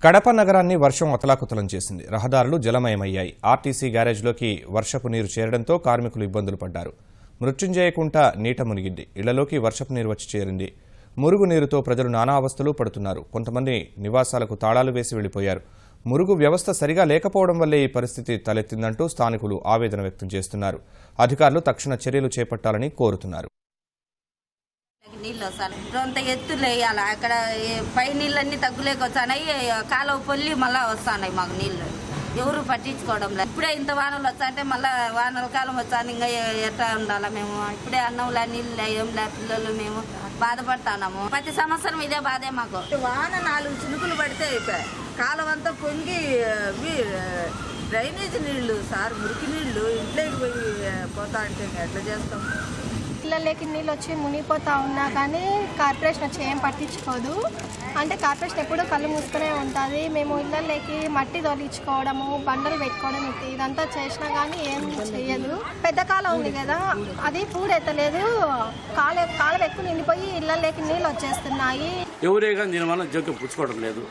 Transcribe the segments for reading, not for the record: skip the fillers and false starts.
కడప నగరాన్ని వర్షం అతలాకుతలం చేసింది. రహదారులు జలమయమయ్యాయి. ఆర్టీసీ గ్యారేజ్లోకి వర్షపు నీరు చేరడంతో కార్మికులు ఇబ్బందులు పడ్డారు. మృత్యుంజయకుంట నీట మునిగింది. ఇళ్లలోకి వర్షపు నీరు వచ్చి చేరింది. మురుగు నీరుతో ప్రజలు నానా అవస్థలు పడుతున్నారు. కొంతమంది నివాసాలకు తాళాలు వేసి వెళ్లిపోయారు. మురుగు వ్యవస్థ సరిగా లేకపోవడం వల్లే ఈ పరిస్థితి తలెత్తిందంటూ స్థానికులు ఆవేదన వ్యక్తం చేస్తున్నారు. అధికారులు తక్షణ చర్యలు చేపట్టాలని కోరుతున్నారు. నీళ్ళు వస్తాను కొంత ఎత్తులు వేయాలి. అక్కడ పై నీళ్ళన్నీ తగ్గులేకొచ్చాయి. కాలువ పొల్లి మళ్ళీ వస్తున్నాయి. మాకు నీళ్ళు ఎవరు పట్టించుకోవడం లేదు. ఇప్పుడే ఇంత వానలు వచ్చాయంటే మళ్ళీ వానల కాలం వచ్చాను. ఇంకా ఎట్లా ఉండాలా మేము? ఇప్పుడే అన్నంలా నీళ్ళు ఏంలా పిల్లలు మేము బాధపడుతున్నాము. ప్రతి సంవత్సరం ఇదే బాధే మాకు. వాన 4 చినుకులు పడితే అయిపోయాయి. కాలం అంతా పొంగి డ్రైనేజ్ నీళ్లు సార్, మురికి నీళ్లు ఇంట్లోకి పోయి పోతా అంటే ఎట్లా చేస్తాం? ఇళ్ళలోకి నీళ్ళు వచ్చి మునిగిపోతూ ఉన్నా కానీ కార్పొరేషన్ వచ్చి ఏం పట్టించుకోదు. అంటే కార్పొరేషన్ ఎప్పుడూ కళ్ళు మూసుకునే ఉంటుంది. మేము ఇళ్ళలోకి మట్టి తొలించుకోవడము, బండలు పెట్టుకోవడం ఇదంతా చేసినా కానీ ఏం చెయ్యదు. పెద్ద కాలం ఉంది కదా, అది పూడెత్తలేదు. కాలం ఎక్కువ నిండిపోయి ఇళ్ళలోకి నీళ్ళు వచ్చేస్తున్నాయి. ఎవరే కానీ దీనివల్ల జగ్గు పుచ్చుకోవడం లేదు.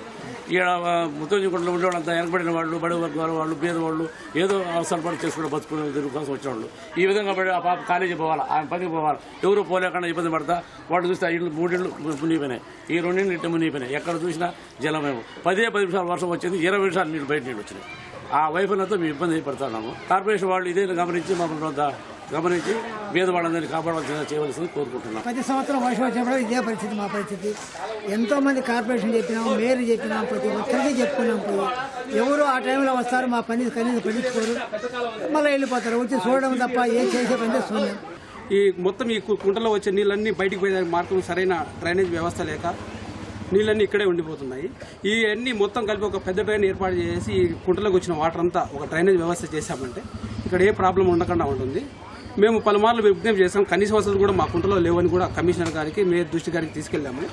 ఇక్కడ ముత్తూరుకుంటలో ఉండేవాళ్ళంతా వెనకబడిన వాళ్ళు, బడి వర్గాల వాళ్ళు, పేదవాళ్ళు ఏదో అవసరం పడి చేసుకుంటే బతుకునే దీని కోసం వచ్చిన వాళ్ళు ఈ విధంగా పడి ఆ పాప కాలేజీ పోవాలి, ఆమె పనికి పోవాలి, ఎవరు పోలేకుండా ఇబ్బంది పడతా వాళ్ళు చూస్తే ఆ ఇళ్ళు 3 ఇళ్ళు మునిగిపోయినాయి. ఈ 2 ఇళ్ళు ఇట్లా మునిగిపోయినాయి. ఎక్కడ చూసినా జలమేమో 10 నిమిషాలు వర్షం వచ్చింది, 20 నిమిషాలు నీళ్ళు బయట నీళ్ళు వచ్చినాయి. ఆ వైఫల్యంతో మేము ఇబ్బంది పడుతున్నాము. కార్పొరేషన్ వాళ్ళు ఇదే గమనించి మమ్మల్ని గమనించి పేదవాళ్ళందరినీ కాపాడాల్సిందిగా చేయవలసింది కోరుకుంటున్నాం. ప్రతి సంవత్సరం వర్షం వచ్చినప్పుడు ఇదే పరిస్థితి. మా పరిస్థితి ఎంతోమంది కార్పొరేషన్ చెప్పినాం, మేయర్ చెప్పినాం, ప్రతి ఒక్కరికి చెప్పుకున్నాం. ఎవరు ఆ టైంలో వస్తారు, మా పని కనీసం పట్టించుకోరు, మళ్ళీ వెళ్ళిపోతారు. వచ్చి చూడడం తప్ప ఏం చేసే పని చేస్తున్నాం. ఈ మొత్తం ఈ కుంటలో వచ్చే నీళ్ళన్నీ బయటికి పోయే మార్గం సరైన డ్రైనేజ్ వ్యవస్థ లేక నీళ్ళన్నీ ఇక్కడే ఉండిపోతున్నాయి. ఈ అన్ని మొత్తం కలిపి ఒక పెద్ద డ్రైన్ ఏర్పాటు చేసి ఈ కుంటలోకి వచ్చిన వాటర్ అంతా ఒక డ్రైనేజ్ వ్యవస్థ చేశామంటే ఇక్కడ ఏ ప్రాబ్లం ఉండకుండా ఉంటుంది. మేము పలుమార్లు విజ్ఞప్తి చేసాం. కనీస వసతులు కూడా మా కుంటలో లేవని కూడా కమిషనర్ గారికి, మేయర్ దృష్టి గారికి తీసుకెళ్ళాము.